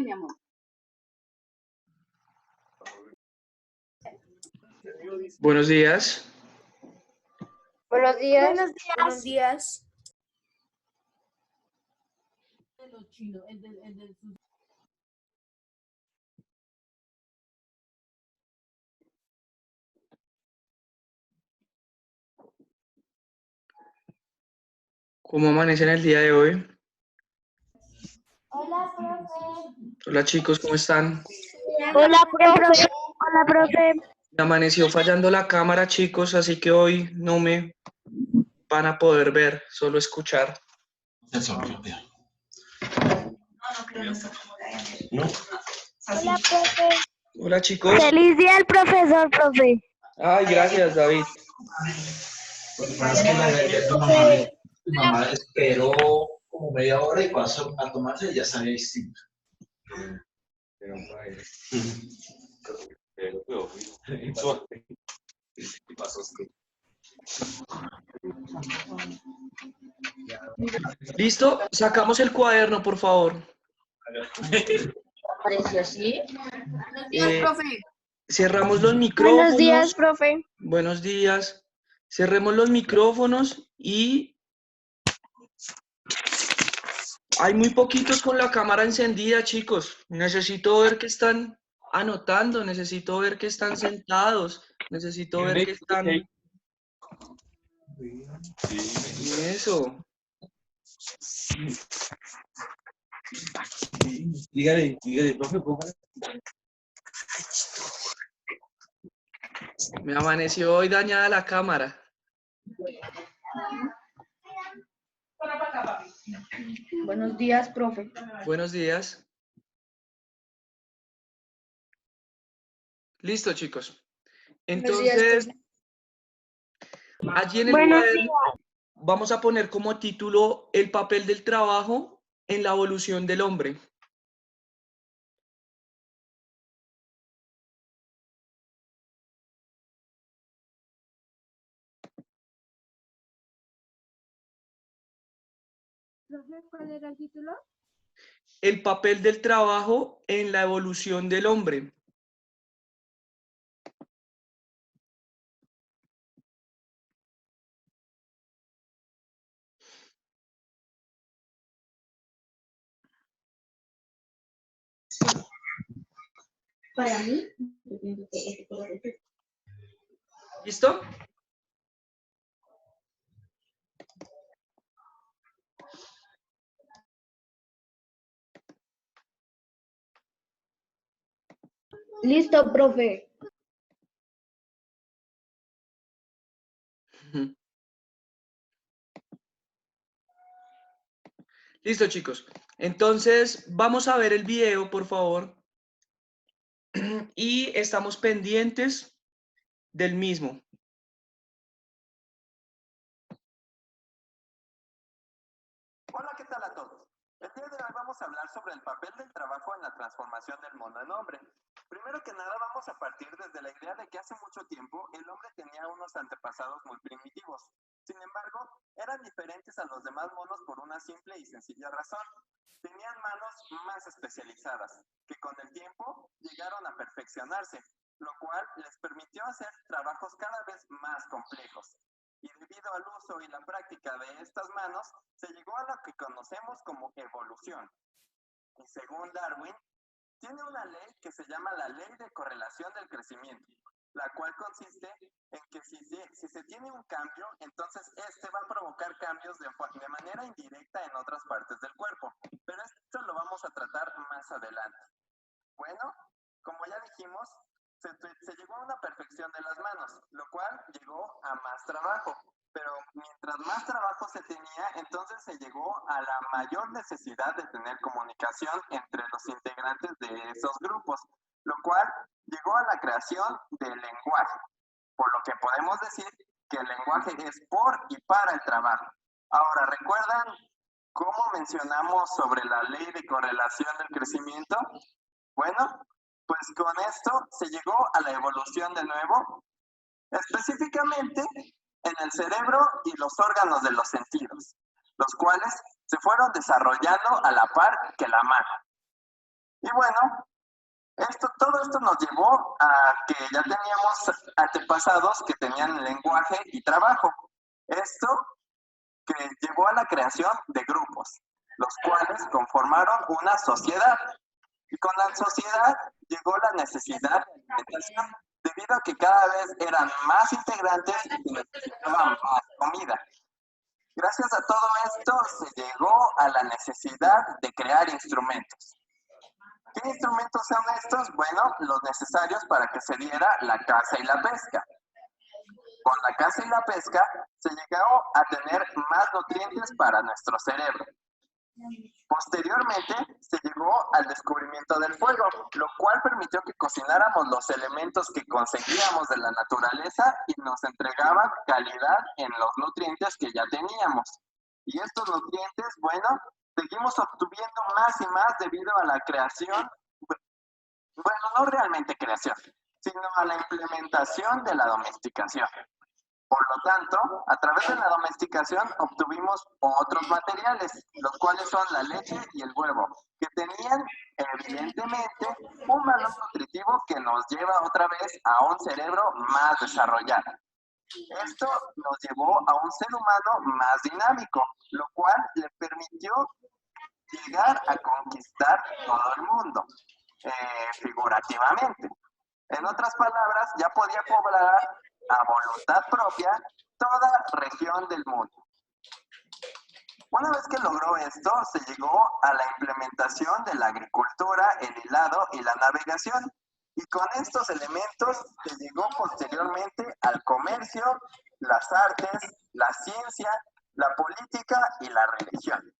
mi amor. Buenos días. Buenos días. Buenos días. ¿Cómo amanecen el día de hoy? Hola, profe. Hola chicos, ¿cómo están? Hola, profe. Hola, profe. Me amaneció fallando la cámara, chicos, así que hoy no me van a poder ver, solo escuchar. Hola, profe. Hola chicos. Feliz día al profesor, profe. Ay, gracias David. Lo que pasa es que mi mamá esperó como media hora y pasó a tomarse y ya sabía distinto. ¿Listo? Sacamos el cuaderno, por favor. Pareció así. Profe. Cerramos los micrófonos. Buenos días, profe. Buenos días. Cerremos los micrófonos y hay muy poquitos con la cámara encendida, chicos. Necesito ver que están anotando, necesito ver que están sentados, necesito ver que están... Eso. Dígale, profe, póngale. Me amaneció hoy dañada la cámara. Buenos días, profe. Buenos días. Listo, chicos. Entonces, allí en el cuaderno vamos a poner como título el papel del trabajo en la evolución del hombre. Profe, ¿cuál era el título? El papel del trabajo en la evolución del hombre. Para mí, yo pienso que este color es ¿Listo? Listo, profe. Listo, chicos. Entonces, vamos a ver el video, por favor. Y estamos pendientes del mismo. Hola, ¿qué tal a todos? El día de hoy vamos a hablar sobre el papel del trabajo en la transformación del mono en hombre. Primero que nada vamos a partir desde la idea de que hace mucho tiempo el hombre tenía unos antepasados muy primitivos. Sin embargo, eran diferentes a los demás monos por una simple y sencilla razón. Tenían manos más especializadas, que con el tiempo llegaron a perfeccionarse, lo cual les permitió hacer trabajos cada vez más complejos. Y debido al uso y la práctica de estas manos, se llegó a lo que conocemos como evolución. Y según Darwin, tiene una ley que se llama la ley de correlación del crecimiento, la cual consiste en que si se tiene un cambio, entonces este va a provocar cambios de manera indirecta en otras partes del cuerpo. Pero esto lo vamos a tratar más adelante. Bueno, como ya dijimos, se llegó a una perfección de las manos, lo cual llegó a más trabajo. Pero mientras más trabajo se tenía, entonces se llegó a la mayor necesidad de tener comunicación entre los integrantes de esos grupos, lo cual llegó a la creación del lenguaje. Por lo que podemos decir que el lenguaje es por y para el trabajo. Ahora, ¿recuerdan cómo mencionamos sobre la ley de correlación del crecimiento? Bueno, pues con esto se llegó a la evolución de nuevo, específicamente en el cerebro y los órganos de los sentidos, los cuales se fueron desarrollando a la par que la mano. Y bueno, todo esto nos llevó a que ya teníamos antepasados que tenían lenguaje y trabajo. Esto que llevó a la creación de grupos, los cuales conformaron una sociedad. Y con la sociedad llegó la necesidad de alimentación, debido a que cada vez eran más integrantes y necesitaban más comida. Gracias a todo esto se llegó a la necesidad de crear instrumentos. ¿Qué instrumentos son estos? Bueno, los necesarios para que se diera la caza y la pesca. Con la caza y la pesca se llegó a tener más nutrientes para nuestro cerebro. Posteriormente se llegó al descubrimiento del fuego, lo cual permitió que cocináramos los elementos que conseguíamos de la naturaleza y nos entregaba calidad en los nutrientes que ya teníamos. Y estos nutrientes, bueno, seguimos obteniendo más y más debido a la creación, bueno, no realmente creación, sino a la implementación de la domesticación. Por lo tanto, a través de la domesticación obtuvimos otros materiales, los cuales son la leche y el huevo, que tenían evidentemente un valor nutritivo que nos lleva otra vez a un cerebro más desarrollado. Esto nos llevó a un ser humano más dinámico, lo cual le permitió llegar a conquistar todo el mundo, figurativamente. En otras palabras, ya podía poblar a voluntad propia toda región del mundo. Una vez que logró esto, se llegó a la implementación de la agricultura, el hilado y la navegación. Y con estos elementos se llegó posteriormente al comercio, las artes, la ciencia, la política y la religión.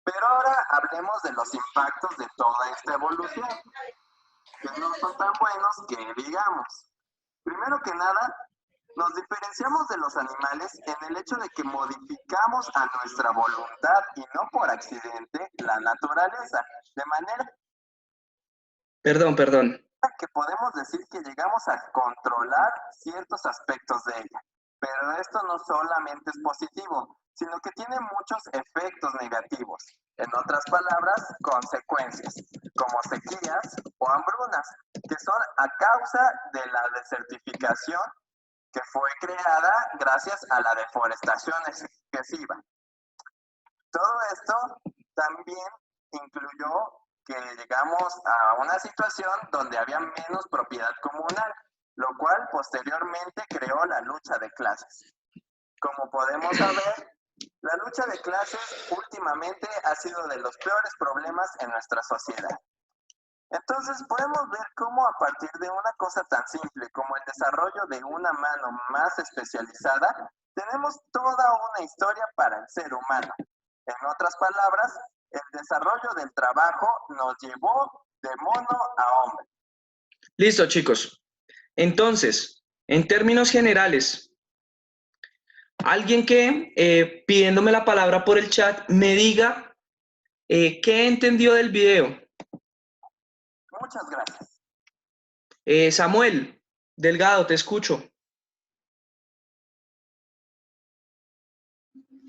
Pero ahora hablemos de los impactos de toda esta evolución, que no son tan buenos que digamos. Primero que nada, nos diferenciamos de los animales en el hecho de que modificamos a nuestra voluntad y no por accidente la naturaleza, de manera Perdón. que podemos decir que llegamos a controlar ciertos aspectos de ella. Pero esto no solamente es positivo, sino que tiene muchos efectos negativos. En otras palabras, consecuencias, como sequías o hambrunas, que son a causa de la desertificación que fue creada gracias a la deforestación excesiva. Todo esto también incluyó que llegamos a una situación donde había menos propiedad comunal, lo cual posteriormente creó la lucha de clases. Como podemos saber, la lucha de clases últimamente ha sido de los peores problemas en nuestra sociedad. Entonces podemos ver cómo a partir de una cosa tan simple como el desarrollo de una mano más especializada, tenemos toda una historia para el ser humano. En otras palabras, el desarrollo del trabajo nos llevó de mono a hombre. Listo, chicos. Entonces, en términos generales, alguien que, pidiéndome la palabra por el chat, me diga qué entendió del video. Muchas gracias. Samuel Delgado, te escucho.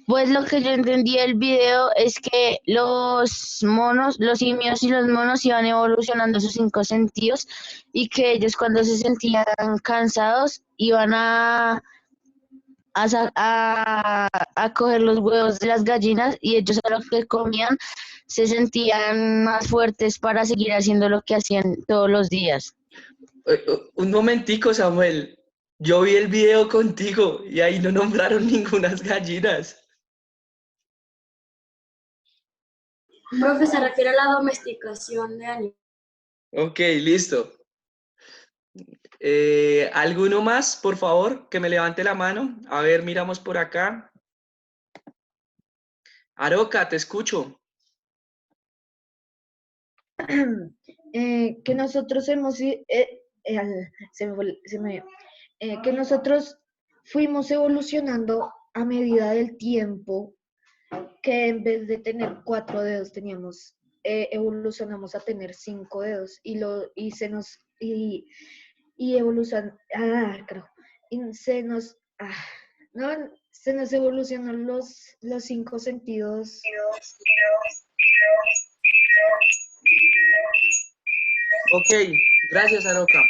Pues lo que yo entendí del video es que los monos, los simios y los monos iban evolucionando sus 5 sentidos y que ellos cuando se sentían cansados iban a coger los huevos de las gallinas y ellos a lo que comían se sentían más fuertes para seguir haciendo lo que hacían todos los días. Un momentico, Samuel. Yo vi el video contigo y ahí no nombraron ningunas gallinas. Profe, se refiere a la domesticación de animales. Ok, listo. ¿Alguno más, por favor, que me levante la mano? A ver, miramos por acá. Aroca, te escucho. Que nosotros hemos que nosotros fuimos evolucionando a medida del tiempo, que en vez de tener 4 dedos teníamos evolucionamos a tener 5 dedos y se nos evolucionan los 5 sentidos. Ok, gracias, Aroca.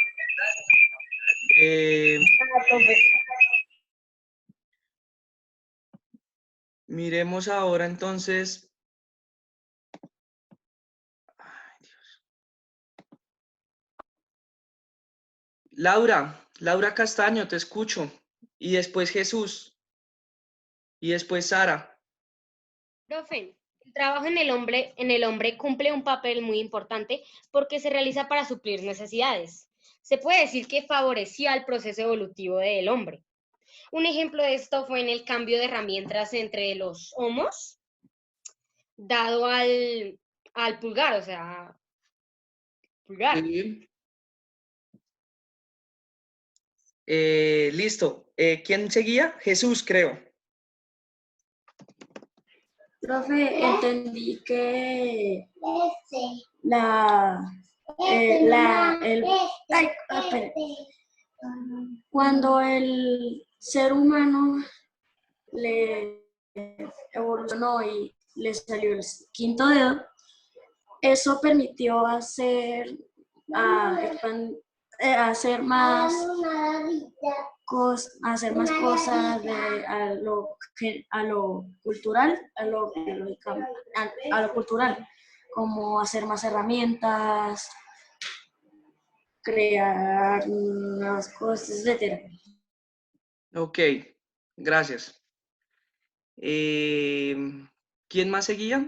Miremos ahora entonces. Ay, Dios. Laura Castaño, te escucho. Y después Jesús. Y después Sara. Profe, el trabajo en el hombre cumple un papel muy importante porque se realiza para suplir necesidades. Se puede decir que favoreció el proceso evolutivo del hombre. Un ejemplo de esto fue en el cambio de herramientas entre los homos, dado al pulgar, o sea, pulgar. Sí. Listo. ¿Quién seguía? Jesús, creo. Profe, entendí que espere. Cuando el ser humano le evolucionó y le salió el quinto dedo, eso permitió hacer más cosas a lo cultural, a lo cultural, como hacer más herramientas, crear nuevas cosas, etc. Ok, gracias. ¿Quién más seguía?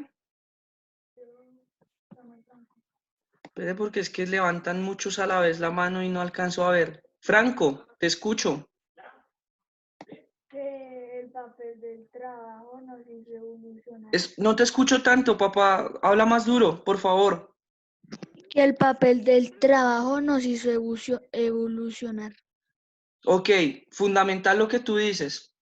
Espere, porque es que levantan muchos a la vez la mano y no alcanzo a ver. Franco, te escucho. Que el papel del trabajo nos hizo evolucionar. No te escucho tanto, papá. Habla más duro, por favor. Que el papel del trabajo nos hizo evolucionar. Ok, fundamental lo que tú dices.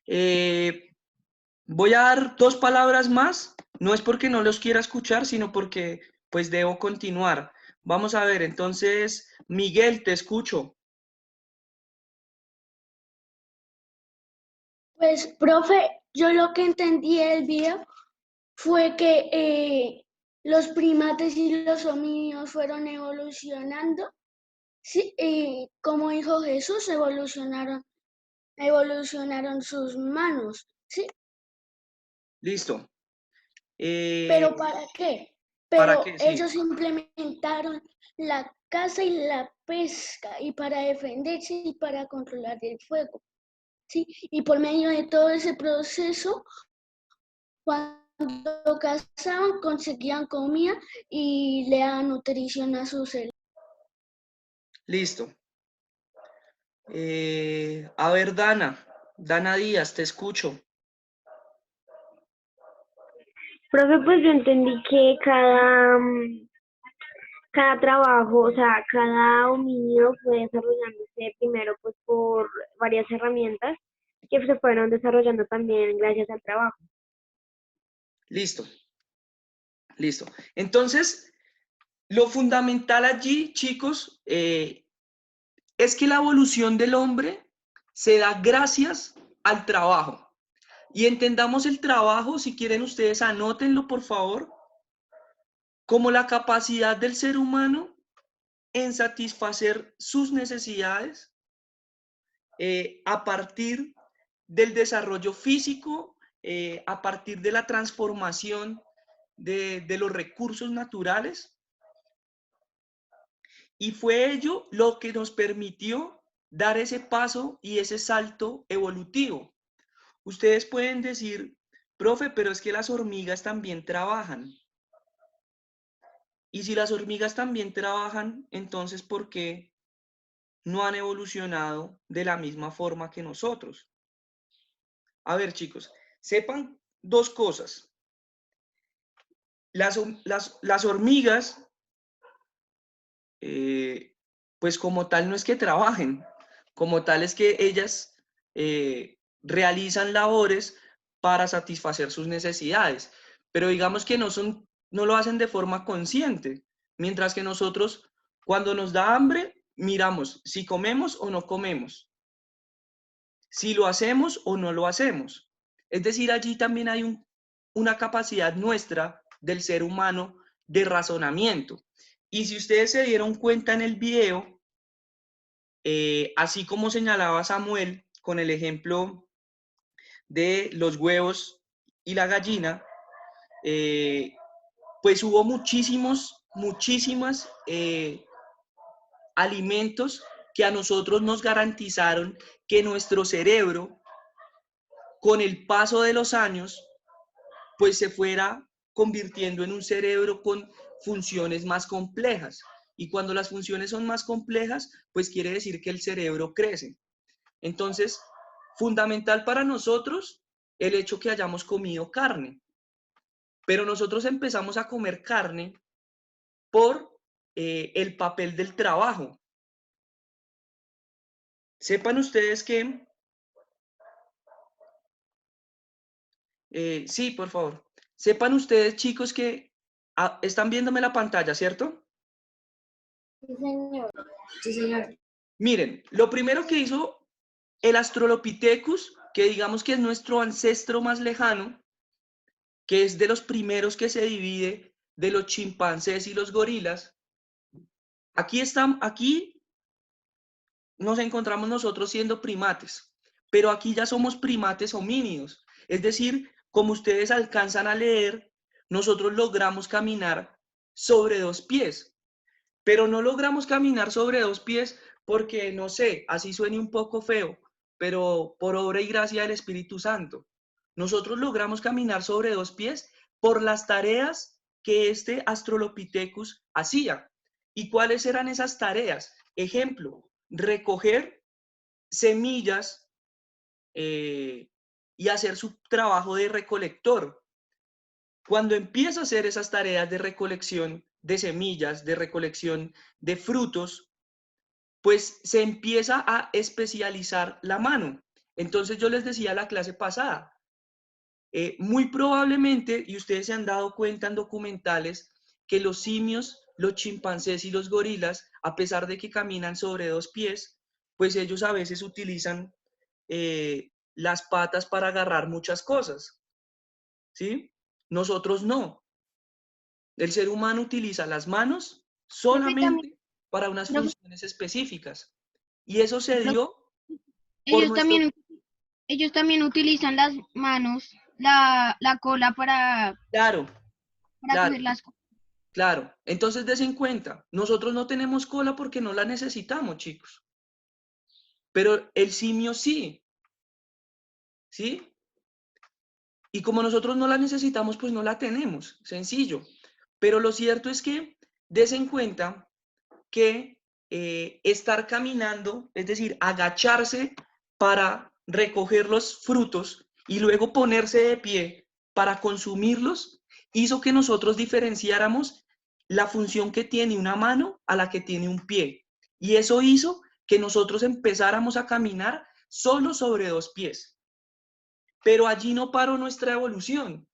Voy a dar 2 palabras más. No es porque no los quiera escuchar, sino porque pues debo continuar. Vamos a ver, entonces, Miguel, te escucho. Pues, profe, yo lo que entendí del video fue que los primates y los homínidos fueron evolucionando. Sí, y como dijo Jesús, evolucionaron sus manos, ¿sí? Listo. ¿Pero para qué? ¿Para Pero qué? Sí. ellos implementaron la caza y la pesca, y para defenderse y para controlar el fuego, ¿sí? Y por medio de todo ese proceso, cuando cazaban, conseguían comida y le daban nutrición a sus seres. Listo. A ver, Dana Díaz, te escucho. Profe, pues yo entendí que cada trabajo, o sea, cada homínido fue desarrollándose primero pues por varias herramientas que se fueron desarrollando también gracias al trabajo. Listo. Listo. Entonces, lo fundamental allí, chicos, es que la evolución del hombre se da gracias al trabajo. Y entendamos el trabajo, si quieren ustedes anótenlo por favor, como la capacidad del ser humano en satisfacer sus necesidades a partir del desarrollo físico, a partir de la transformación de los recursos naturales. Y fue ello lo que nos permitió dar ese paso y ese salto evolutivo. Ustedes pueden decir, profe, pero es que las hormigas también trabajan. Y si las hormigas también trabajan, entonces, ¿por qué no han evolucionado de la misma forma que nosotros? A ver, chicos, sepan 2 cosas. Las hormigas, pues como tal no es que trabajen, como tal es que ellas realizan labores para satisfacer sus necesidades, pero digamos que no lo hacen de forma consciente, mientras que nosotros cuando nos da hambre miramos si comemos o no comemos, si lo hacemos o no lo hacemos. Es decir, allí también hay una capacidad nuestra del ser humano de razonamiento. Y si ustedes se dieron cuenta en el video, así como señalaba Samuel con el ejemplo de los huevos y la gallina, pues hubo muchísimos alimentos que a nosotros nos garantizaron que nuestro cerebro, con el paso de los años, pues se fuera convirtiendo en un cerebro con funciones más complejas. Y cuando las funciones son más complejas, pues quiere decir que el cerebro crece. Entonces, fundamental para nosotros el hecho que hayamos comido carne. Pero nosotros empezamos a comer carne por el papel del trabajo. Sepan ustedes que... sí, por favor. Sepan ustedes, chicos, que están viéndome la pantalla, ¿cierto? Sí, señor. Sí, señor. Miren, lo primero que hizo el Australopithecus, que digamos que es nuestro ancestro más lejano, que es de los primeros que se divide de los chimpancés y los gorilas, aquí nos encontramos nosotros siendo primates, pero aquí ya somos primates homínidos. Es decir, como ustedes alcanzan a leer, nosotros logramos caminar sobre dos pies, pero no logramos caminar sobre dos pies porque, no sé, así suene un poco feo, pero por obra y gracia del Espíritu Santo. Nosotros logramos caminar sobre dos pies por las tareas que este Australopithecus hacía. ¿Y cuáles eran esas tareas? Ejemplo, recoger semillas y hacer su trabajo de recolector. Cuando empieza a hacer esas tareas de recolección de semillas, de recolección de frutos, pues se empieza a especializar la mano. Entonces yo les decía la clase pasada, muy probablemente, y ustedes se han dado cuenta en documentales, que los simios, los chimpancés y los gorilas, a pesar de que caminan sobre dos pies, pues ellos a veces utilizan las patas para agarrar muchas cosas, ¿sí? Nosotros no. El ser humano utiliza las manos solamente para unas funciones específicas. Y eso se dio por nuestro... Ellos también utilizan las manos, la cola para Claro, claro, coger las cosas. claro. Entonces, des en cuenta, nosotros no tenemos cola porque no la necesitamos, chicos. Pero el simio sí, ¿sí? Y como nosotros no la necesitamos, pues no la tenemos, sencillo. Pero lo cierto es que des en cuenta que estar caminando, es decir, agacharse para recoger los frutos y luego ponerse de pie para consumirlos, hizo que nosotros diferenciáramos la función que tiene una mano a la que tiene un pie. Y eso hizo que nosotros empezáramos a caminar solo sobre dos pies. Pero allí no paró nuestra evolución,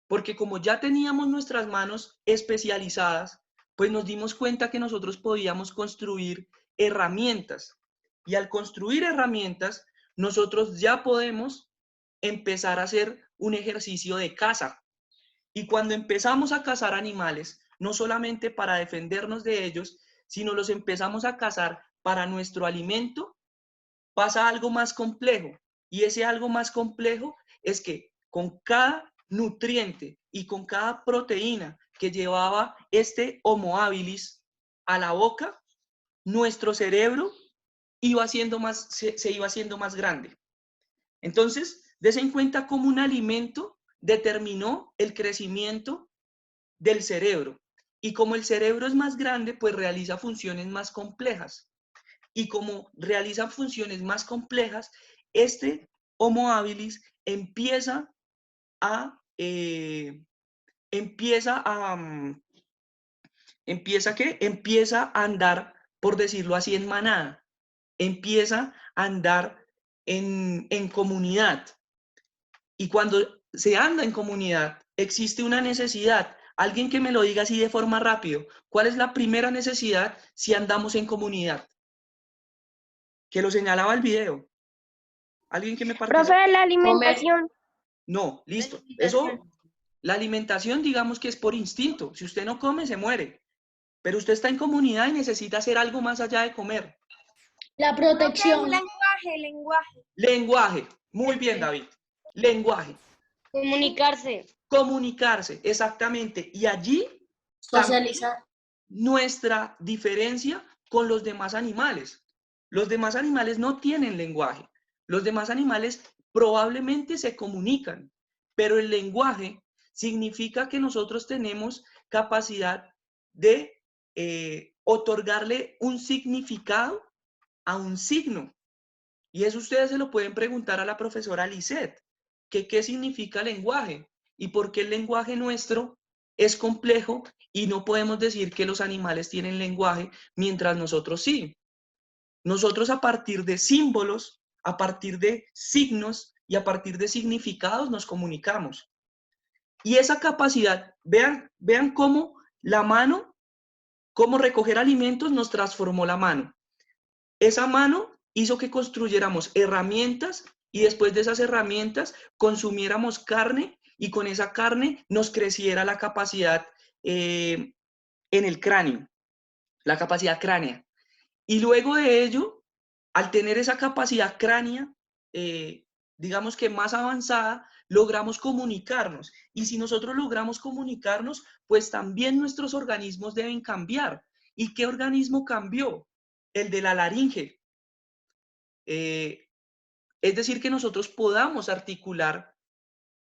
porque como ya teníamos nuestras manos especializadas, pues nos dimos cuenta que nosotros podíamos construir herramientas. Y al construir herramientas, nosotros ya podemos empezar a hacer un ejercicio de caza. Y cuando empezamos a cazar animales, no solamente para defendernos de ellos, sino los empezamos a cazar para nuestro alimento, pasa algo más complejo. Y ese algo más complejo es que con cada nutriente y con cada proteína que llevaba este Homo habilis a la boca, nuestro cerebro iba siendo se iba haciendo más grande. Entonces, des en cuenta cómo un alimento determinó el crecimiento del cerebro. Y como el cerebro es más grande, pues realiza funciones más complejas. Y como realiza funciones más complejas, este Homo habilis empieza a andar, por decirlo así, en manada, empieza a andar en comunidad. Y cuando se anda en comunidad, existe una necesidad. Alguien que me lo diga así de forma rápido. ¿Cuál es la primera necesidad si andamos en comunidad? Que lo señalaba el video. Alguien que me participe. Profe, la alimentación. No, listo. Eso, la alimentación, digamos que es por instinto. Si usted no come, se muere. pero usted está en comunidad y necesita hacer algo más allá de comer. La protección. Lenguaje. Lenguaje. Muy bien, David. Lenguaje. Comunicarse. Comunicarse, exactamente. Y allí Socializar. nuestra diferencia con los demás animales. Los demás animales no tienen lenguaje. Los demás animales probablemente se comunican, pero el lenguaje significa que nosotros tenemos capacidad de otorgarle un significado a un signo. Y eso ustedes se lo pueden preguntar a la profesora Lisette, que qué significa lenguaje y por qué el lenguaje nuestro es complejo y no podemos decir que los animales tienen lenguaje mientras nosotros sí. Nosotros a partir de símbolos, a partir de signos y a partir de significados nos comunicamos. Y esa capacidad, vean cómo la mano, cómo recoger alimentos nos transformó la mano. Esa mano hizo que construyéramos herramientas y después de esas herramientas consumiéramos carne y con esa carne nos creciera la capacidad en el cráneo, la capacidad cránea. Y luego de ello, al tener esa capacidad cránea, digamos que más avanzada, logramos comunicarnos. Y si nosotros logramos comunicarnos, pues también nuestros organismos deben cambiar. ¿Y qué organismo cambió? El de la laringe. Es decir, que nosotros podamos articular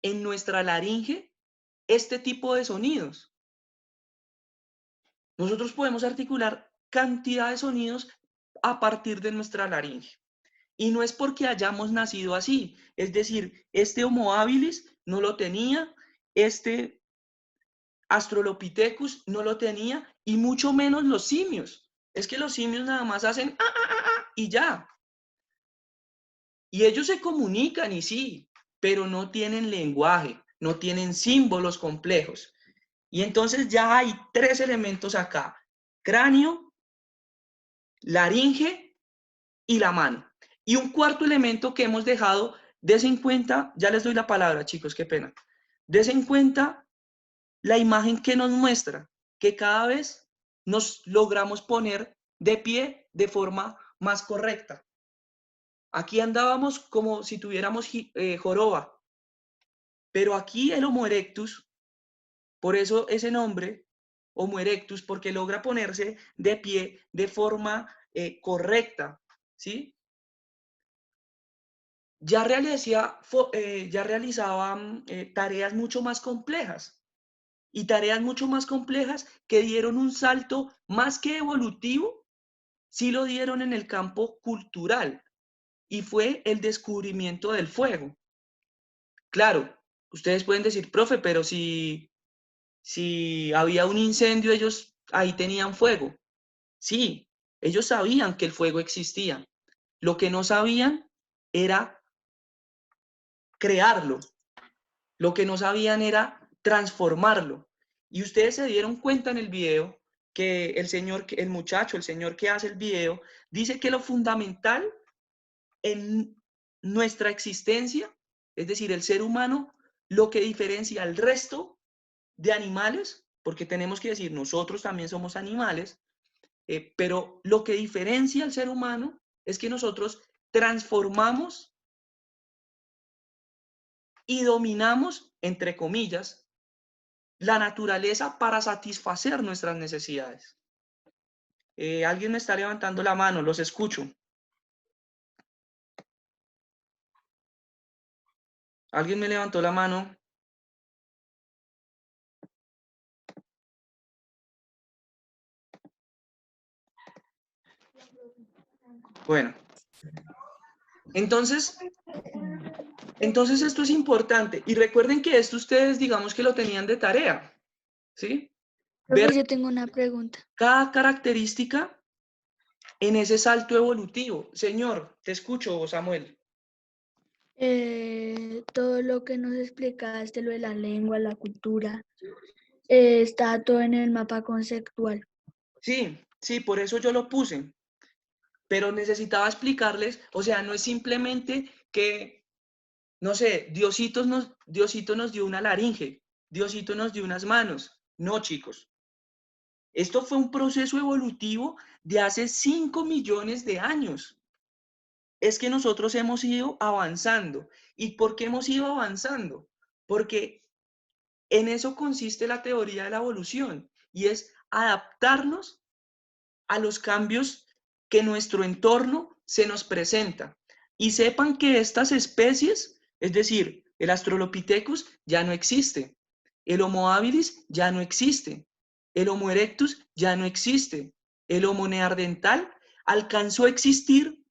en nuestra laringe este tipo de sonidos. Nosotros podemos articular cantidad de sonidos a partir de nuestra laringe. Y no es porque hayamos nacido así. Es decir, este Homo habilis no lo tenía, este Australopithecus no lo tenía, y mucho menos los simios. Es que los simios nada más hacen y ya. Y ellos se comunican y sí, pero no tienen lenguaje, no tienen símbolos complejos. Y entonces ya hay 3 elementos acá: cráneo, laringe y la mano. Y un cuarto elemento que hemos dejado, des en cuenta, ya les doy la palabra, chicos, qué pena. Des en cuenta la imagen que nos muestra, que cada vez nos logramos poner de pie de forma más correcta. Aquí andábamos como si tuviéramos joroba, pero aquí el Homo erectus, por eso ese nombre, Homo erectus, porque logra ponerse de pie de forma correcta, ¿sí? Ya realizaban tareas mucho más complejas, y tareas mucho más complejas que dieron un salto más que evolutivo, sí lo dieron en el campo cultural, y fue el descubrimiento del fuego. Claro, ustedes pueden decir, profe, pero si había un incendio, ellos ahí tenían fuego. Sí, ellos sabían que el fuego existía. Lo que no sabían era crearlo. Lo que no sabían era transformarlo. Y ustedes se dieron cuenta en el video que el señor que hace el video, dice que lo fundamental en nuestra existencia, es decir, el ser humano, lo que diferencia al resto de animales, porque tenemos que decir, nosotros también somos animales, pero lo que diferencia al ser humano es que nosotros transformamos y dominamos, entre comillas, la naturaleza para satisfacer nuestras necesidades. Alguien me está levantando la mano, los escucho. ¿Alguien me levantó la mano? Bueno, entonces esto es importante. Y recuerden que esto ustedes, digamos que lo tenían de tarea, ¿sí? Ver Yo tengo una pregunta. cada característica en ese salto evolutivo. Señor, te escucho, Samuel. Todo lo que nos explicaste, lo de la lengua, la cultura, está todo en el mapa conceptual. Sí, por eso yo lo puse. Pero necesitaba explicarles, o sea, no es simplemente que, no sé, Diosito nos dio una laringe, Diosito nos dio unas manos. No, chicos. Esto fue un proceso evolutivo de hace 5 millones de años. Es que nosotros hemos ido avanzando. ¿Y por qué hemos ido avanzando? Porque en eso consiste la teoría de la evolución, y es adaptarnos a los cambios que nuestro entorno se nos presenta. Y sepan que estas especies, es decir, el Australopithecus ya no existe, el Homo habilis ya no existe, el Homo erectus ya no existe, el Homo neandertal alcanzó a existir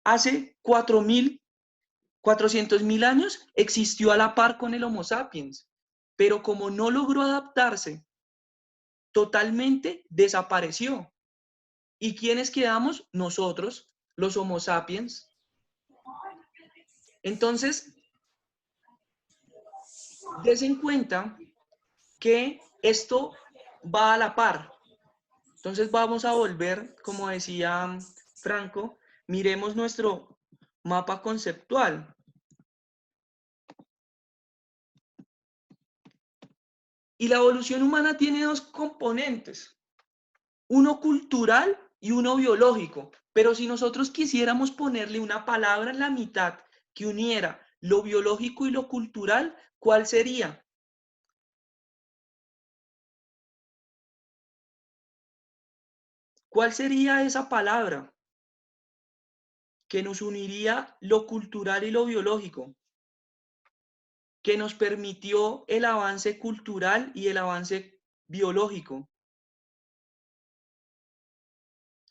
hace 400.000 años, existió a la par con el Homo sapiens, pero como no logró adaptarse, totalmente desapareció. ¿Y quiénes quedamos? Nosotros, los Homo sapiens. Entonces, des en cuenta que esto va a la par. Entonces vamos a volver, como decía Franco, miremos nuestro mapa conceptual. Y la evolución humana tiene dos componentes, uno cultural y uno biológico. Pero si nosotros quisiéramos ponerle una palabra en la mitad que uniera lo biológico y lo cultural, ¿cuál sería? ¿Cuál sería esa palabra que nos uniría lo cultural y lo biológico? Que nos permitió el avance cultural y el avance biológico.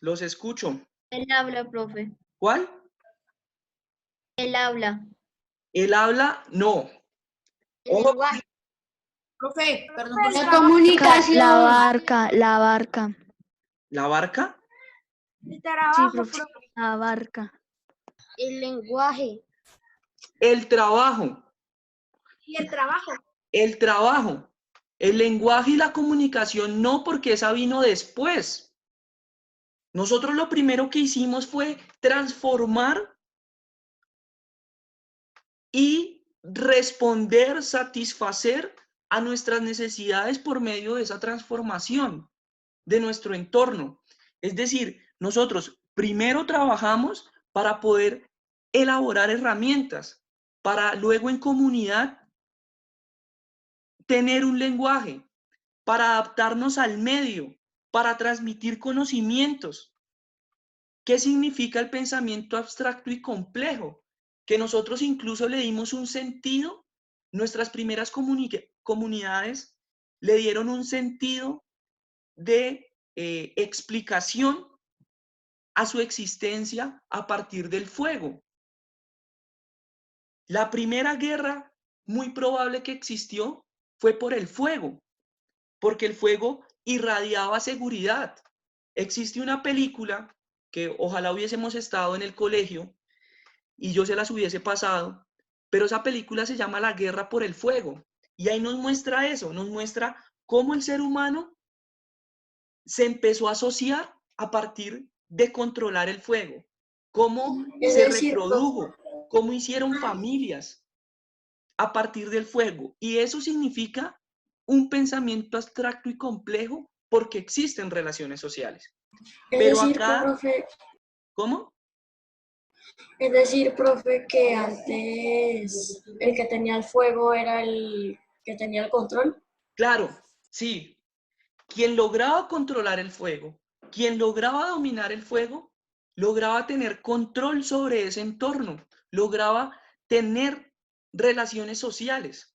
Los escucho. El habla, profe. ¿Cuál? El habla. El habla, no. El lenguaje. Profe, perdón por La comunicación. La barca. ¿La barca? El Sí, trabajo, profe. La barca. El lenguaje. El trabajo. y el trabajo. El trabajo. El lenguaje y la comunicación no, porque esa vino después. Nosotros lo primero que hicimos fue transformar y responder, satisfacer a nuestras necesidades por medio de esa transformación de nuestro entorno. Es decir, nosotros primero trabajamos para poder elaborar herramientas, para luego en comunidad tener un lenguaje, para adaptarnos al medio, para transmitir conocimientos. ¿Qué significa el pensamiento abstracto y complejo? Que nosotros incluso le dimos un sentido, nuestras primeras comunidades le dieron un sentido de explicación a su existencia a partir del fuego. La primera guerra muy probable que existió fue por el fuego, porque el fuego irradiaba seguridad. Existe una película que ojalá hubiésemos estado en el colegio y yo se las hubiese pasado, pero esa película se llama La Guerra por el Fuego, y ahí nos muestra eso, nos muestra cómo el ser humano se empezó a asociar a partir de controlar el fuego, cómo se reprodujo, cómo hicieron familias a partir del fuego. Y eso significa un pensamiento abstracto y complejo porque existen relaciones sociales. Pero acá, profe, ¿cómo? es decir, profe, que antes el que tenía el fuego era el que tenía el control. Claro, sí. Quien lograba controlar el fuego, quien lograba dominar el fuego, lograba tener control sobre ese entorno, lograba tener relaciones sociales.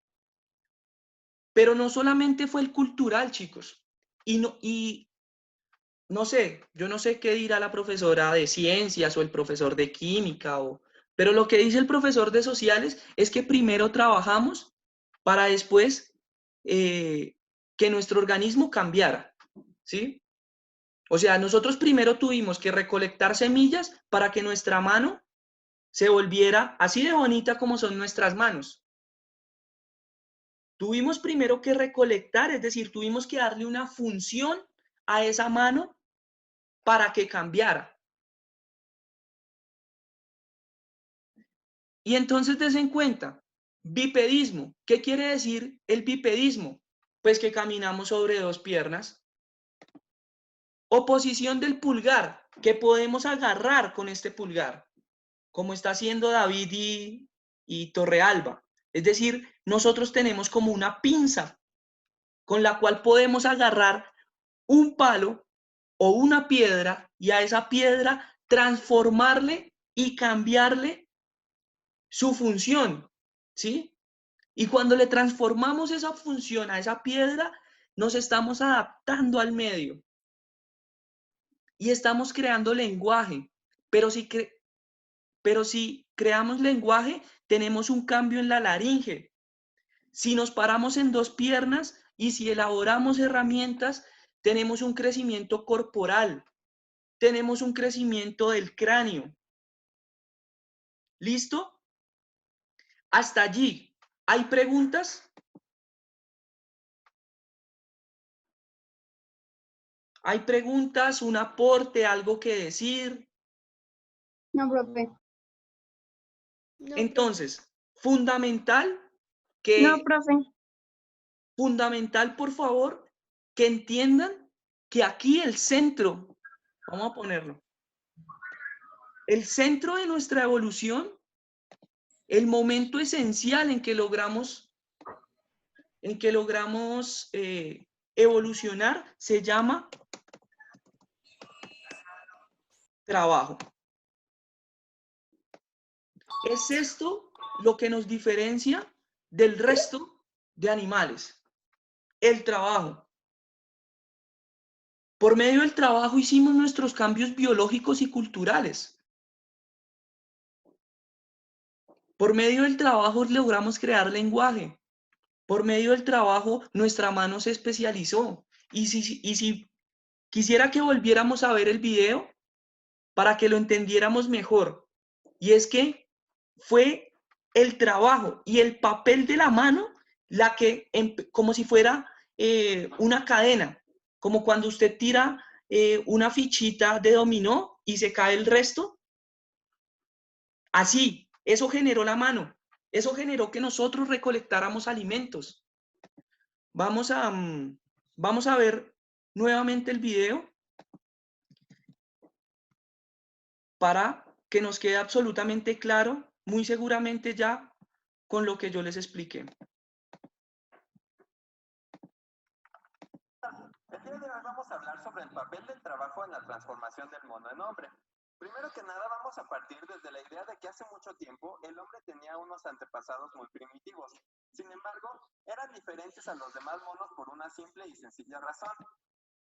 Pero no solamente fue el cultural, chicos. Y no sé, yo no sé qué dirá la profesora de ciencias o el profesor de química, pero lo que dice el profesor de sociales es que primero trabajamos para después que nuestro organismo cambiara, ¿sí? O sea, nosotros primero tuvimos que recolectar semillas para que nuestra mano se volviera así de bonita como son nuestras manos. Tuvimos primero que recolectar, es decir, tuvimos que darle una función a esa mano para que cambiara. Y entonces des en cuenta, bipedismo. ¿Qué quiere decir el bipedismo? Pues que caminamos sobre dos piernas. O posición del pulgar, que podemos agarrar con este pulgar, como está haciendo David y Torrealba. Es decir, nosotros tenemos como una pinza con la cual podemos agarrar un palo o una piedra y a esa piedra transformarle y cambiarle su función, ¿sí? Y cuando le transformamos esa función a esa piedra, nos estamos adaptando al medio y estamos creando lenguaje. Pero si creamos lenguaje, tenemos un cambio en la laringe. Si nos paramos en dos piernas y si elaboramos herramientas, tenemos un crecimiento corporal, tenemos un crecimiento del cráneo. ¿Listo? Hasta allí. ¿Hay preguntas? ¿Hay preguntas, un aporte, algo que decir? No, profe. Entonces, fundamental No, profe. Fundamental, por favor, que entiendan que aquí el centro, vamos a ponerlo, el centro de nuestra evolución, el momento esencial en que logramos evolucionar, se llama trabajo. Es esto lo que nos diferencia del resto de animales, el trabajo. Por medio del trabajo hicimos nuestros cambios biológicos y culturales. Por medio del trabajo logramos crear lenguaje. Por medio del trabajo nuestra mano se especializó. Y si quisiera que volviéramos a ver el video para que lo entendiéramos mejor. Y es que fue el trabajo y el papel de la mano la que, como si fuera una cadena, como cuando usted tira una fichita de dominó y se cae el resto. Así, eso generó la mano. Eso generó que nosotros recolectáramos alimentos. Vamos a ver nuevamente el video para que nos quede absolutamente claro, muy seguramente ya con lo que yo les expliqué. El día de hoy vamos a hablar sobre el papel del trabajo en la transformación del mono en hombre. Primero que nada vamos a partir desde la idea de que hace mucho tiempo el hombre tenía unos antepasados muy primitivos. Sin embargo, eran diferentes a los demás monos por una simple y sencilla razón.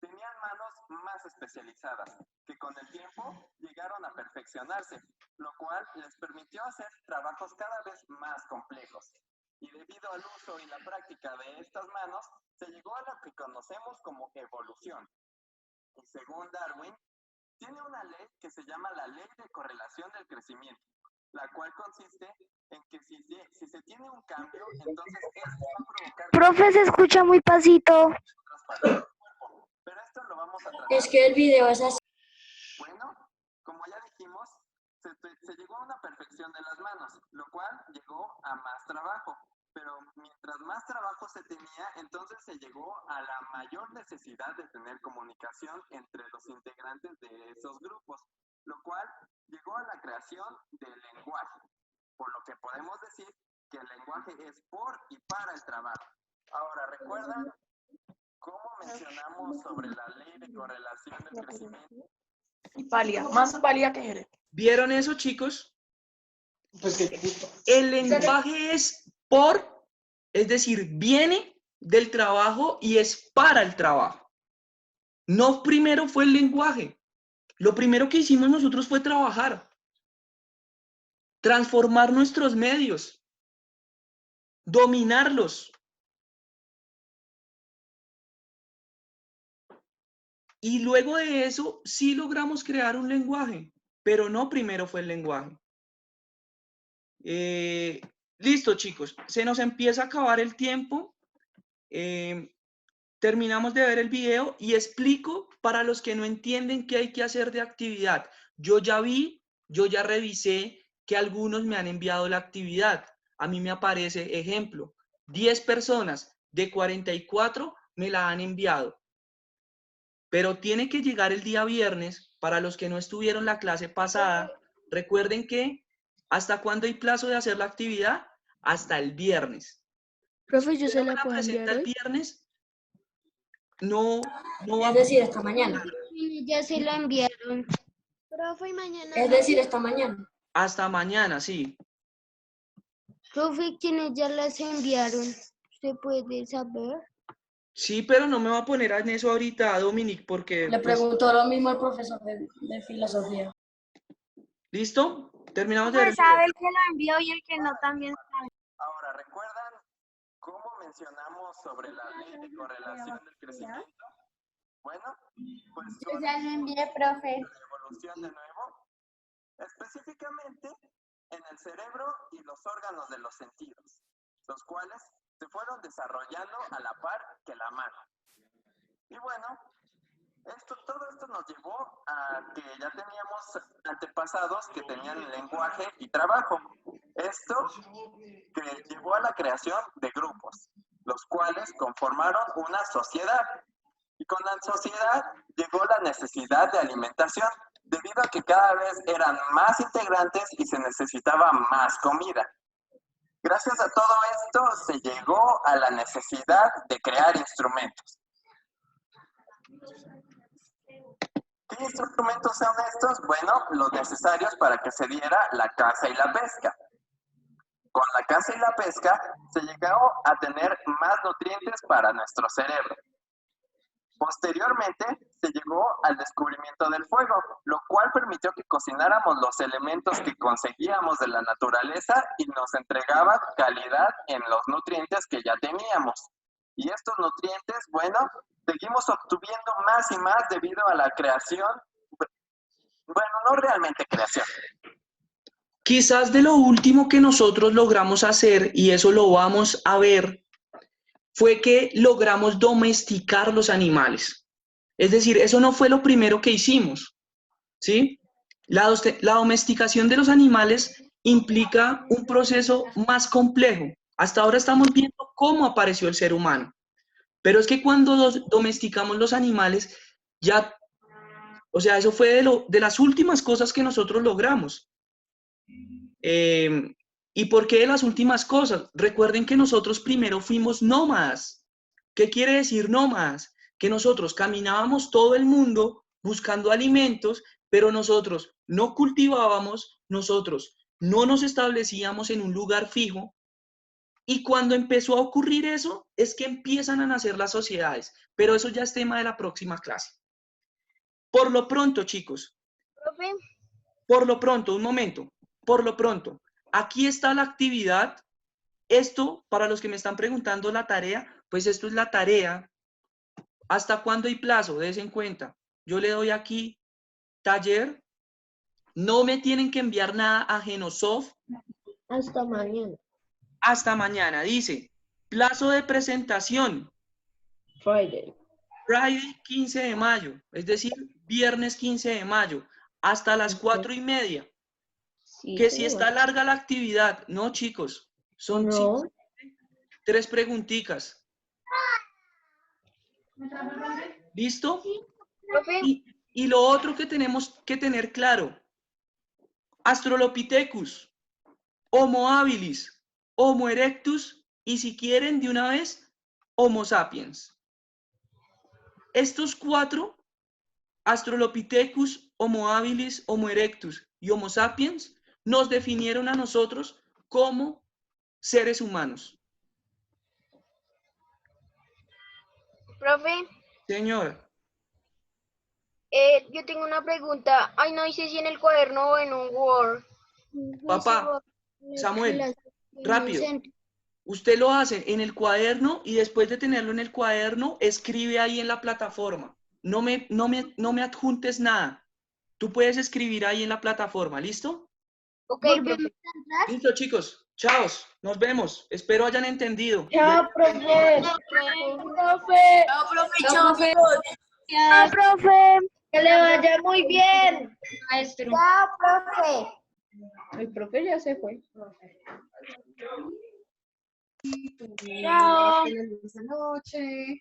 Tenían manos más especializadas, que con el tiempo llegaron a perfeccionarse, lo cual les permitió hacer trabajos cada vez más complejos. Y debido al uso y la práctica de estas manos, se llegó a lo que conocemos como evolución. Y según Darwin, tiene una ley que se llama la ley de correlación del crecimiento, la cual consiste en que si se tiene un cambio, entonces esto va a provocar... Profe, se escucha muy pasito. Pero esto lo vamos a tratar. Es que el video es así. Bueno, como ya dijimos, se llegó a una perfección de las manos, lo cual llegó a más trabajo. Pero mientras más trabajo se tenía, entonces se llegó a la mayor necesidad de tener comunicación entre los integrantes de esos grupos, lo cual llegó a la creación del lenguaje, por lo que podemos decir que el lenguaje es por y para el trabajo. Ahora, ¿recuerdan cómo mencionamos sobre la ley de correlación del crecimiento? Pálida, más pálida que Jerez. ¿Vieron eso, chicos? Pues que justo. El lenguaje es por, es decir, viene del trabajo y es para el trabajo. No primero fue el lenguaje. Lo primero que hicimos nosotros fue trabajar, transformar nuestros medios, dominarlos. Y luego de eso sí logramos crear un lenguaje, pero no primero fue el lenguaje. Listo, chicos, se nos empieza a acabar el tiempo. Terminamos de ver el video y explico para los que no entienden qué hay que hacer de actividad. Yo ya revisé que algunos me han enviado la actividad. A mí me aparece, ejemplo, 10 personas de 44 me la han enviado. pero tiene que llegar el día viernes. Para los que no estuvieron la clase pasada, recuerden que ¿hasta cuándo hay plazo de hacer la actividad? Hasta el viernes. Profe, ¿yo Si se usted no la me la puedo presenta enviar el hoy? viernes, no va Es decir, esta mañana. Ya se lo enviaron. Profe, y mañana. Es decir, esta mañana. hasta mañana, sí. Profe, ¿quiénes ya las enviaron? ¿Usted puede saber? Sí, pero no me voy a poner en eso ahorita, Dominic, porque Le pues, preguntó lo mismo al profesor de filosofía. ¿listo? Terminamos de ver Pues el video. sabe el que lo envió y el que no también sabe. Ahora, ¿recuerdan cómo mencionamos sobre la ley de correlación del crecimiento? Bueno, pues Yo ya lo envié, profe. la evolución de nuevo, específicamente en el cerebro y los órganos de los sentidos, los cuales se fueron desarrollando a la par que la mano. Y bueno, todo esto nos llevó a que ya teníamos antepasados que tenían lenguaje y trabajo. Esto que llevó a la creación de grupos, los cuales conformaron una sociedad. Y con la sociedad llegó la necesidad de alimentación, debido a que cada vez eran más integrantes y se necesitaba más comida. Gracias a todo esto se llegó a la necesidad de crear instrumentos. ¿Qué instrumentos son estos? Bueno, los necesarios para que se diera la caza y la pesca. Con la caza y la pesca se llegó a tener más nutrientes para nuestro cerebro. Posteriormente se llegó al descubrimiento del fuego, lo cual permitió que cocináramos los elementos que conseguíamos de la naturaleza y nos entregaba calidad en los nutrientes que ya teníamos. Y estos nutrientes, bueno, seguimos obteniendo más y más debido a la creación, bueno, no realmente creación. Quizás de lo último que nosotros logramos hacer, y eso lo vamos a ver, fue que logramos domesticar los animales. Es decir, eso no fue lo primero que hicimos, ¿sí? La domesticación de los animales implica un proceso más complejo. Hasta ahora estamos viendo cómo apareció el ser humano. Pero es que cuando domesticamos los animales, ya, o sea, eso fue de las últimas cosas que nosotros logramos. ¿Y por qué de las últimas cosas? Recuerden que nosotros primero fuimos nómadas. ¿Qué quiere decir nómadas? Que nosotros caminábamos todo el mundo buscando alimentos, pero nosotros no cultivábamos, nosotros no nos establecíamos en un lugar fijo. Y cuando empezó a ocurrir eso, es que empiezan a nacer las sociedades. Pero eso ya es tema de la próxima clase. Por lo pronto, chicos. Profe. Por lo pronto, un momento. Por lo pronto, aquí está la actividad. Esto, para los que me están preguntando la tarea, pues esto es la tarea. ¿Hasta cuándo hay plazo? Des en cuenta. Yo le doy aquí taller. No me tienen que enviar nada a Genosoft. Hasta mañana. Hasta mañana. Dice, plazo de presentación. Friday. Friday 15 de mayo. Es decir, viernes 15 de mayo. Hasta las 4:30. Sí, Que si señor. está larga la actividad. No, chicos. Son No. 3 preguntitas. ¿Listo? Y lo otro que tenemos que tener claro. Australopithecus, Homo habilis, Homo erectus y si quieren de una vez, Homo sapiens. Estos 4, Australopithecus, Homo habilis, Homo erectus y Homo sapiens, nos definieron a nosotros como seres humanos. Profe, Señor. yo tengo una pregunta. Ay, no hice si en el cuaderno o en un Word. Papá, Samuel, rápido. Usted lo hace en el cuaderno y después de tenerlo en el cuaderno, escribe ahí en la plataforma. No me adjuntes nada. Tú puedes escribir ahí en la plataforma, ¿listo? Ok, profe. Listo, chicos. Chao. Nos vemos. Espero hayan entendido. Chao, profe. Profe. Chao, profe. Chao, profe. Chao, profe. Que le vaya muy bien. Maestro. Chao, profe. El profe ya se fue. Chao. Buenas noches.